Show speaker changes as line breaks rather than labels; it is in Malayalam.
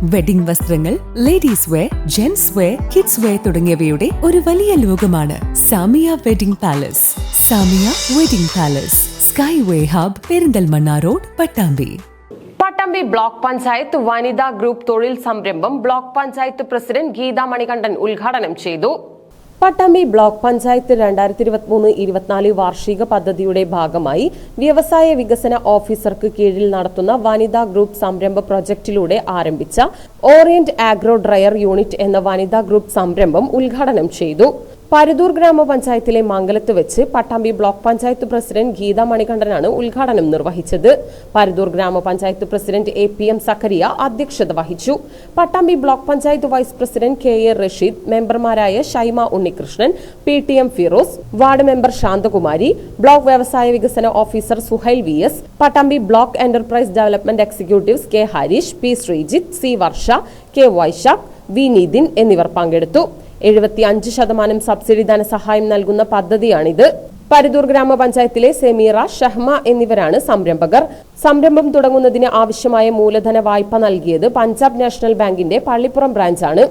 വെഡിംഗ് വസ്ത്രങ്ങൾ, ladies wear, gents wear, kids wear തുടങ്ങിയവയുടെ ഒരു വലിയ ലോകമാണ് Samiya wedding palace. Samiya wedding palace, skyway hub, Perinthalmanna road, Pattambi.
Pattambi block panchayat വനിതാ ഗ്രൂപ്പ് തൊഴിൽ സംരംഭം ബ്ലോക്ക് പഞ്ചായത്ത് പ്രസിഡന്റ് ഗീതാ മണികണ്ഠൻ ഉദ്ഘാടനം ചെയ്തു. പട്ടാമ്പി ബ്ലോക്ക് പഞ്ചായത്ത് 2023-24 വാർഷിക പദ്ധതിയുടെ ഭാഗമായി വ്യവസായ വികസന ഓഫീസർക്ക് കീഴിൽ നടത്തുന്ന വനിതാ ഗ്രൂപ്പ് സംരംഭ പ്രൊജക്ടിലൂടെ ആരംഭിച്ച ഓറിയന്റ് ആഗ്രോ ഡ്രയർ യൂണിറ്റ് എന്ന വനിതാ ഗ്രൂപ്പ് സംരംഭം ഉദ്ഘാടനം ചെയ്തു. പരുതൂർ ഗ്രാമപഞ്ചായത്തിലെ മംഗലത്ത് വെച്ച് പട്ടാമ്പി ബ്ലോക്ക് പഞ്ചായത്ത് പ്രസിഡന്റ് ഗീതാ മണികണ്ഠനാണ് ഉദ്ഘാടനം നിർവഹിച്ചത്. പരുതൂർ ഗ്രാമപഞ്ചായത്ത് പ്രസിഡന്റ് APM സക്കറിയ അധ്യക്ഷത വഹിച്ചു. Pattambi block panchayat vice president KA Rasheed, മെമ്പർമാരായ Shaima Unnikrishnan, PTM Firos, ward member Shanthakumari, block വ്യവസായ വികസന officer Suhail VS, Pattambi block enterprise development executives K Hareesh, P Sreejith, C Varsha, K Vaisakh, V Nithin എന്നിവർ പങ്കെടുത്തു. 75% സബ്സിഡി ധനസഹായം നൽകുന്ന പദ്ധതിയാണിത്. പരുതൂർ ഗ്രാമപഞ്ചായത്തിലെ സെമീറ, ഷഹ്മ എന്നിവരാണ് സംരംഭകർ. സംരംഭം തുടങ്ങുന്നതിന് ആവശ്യമായ മൂലധന വായ്പ നൽകിയത് പഞ്ചാബ് നാഷണൽ ബാങ്കിന്റെ പള്ളിപ്പുറം ബ്രാഞ്ചാണ്.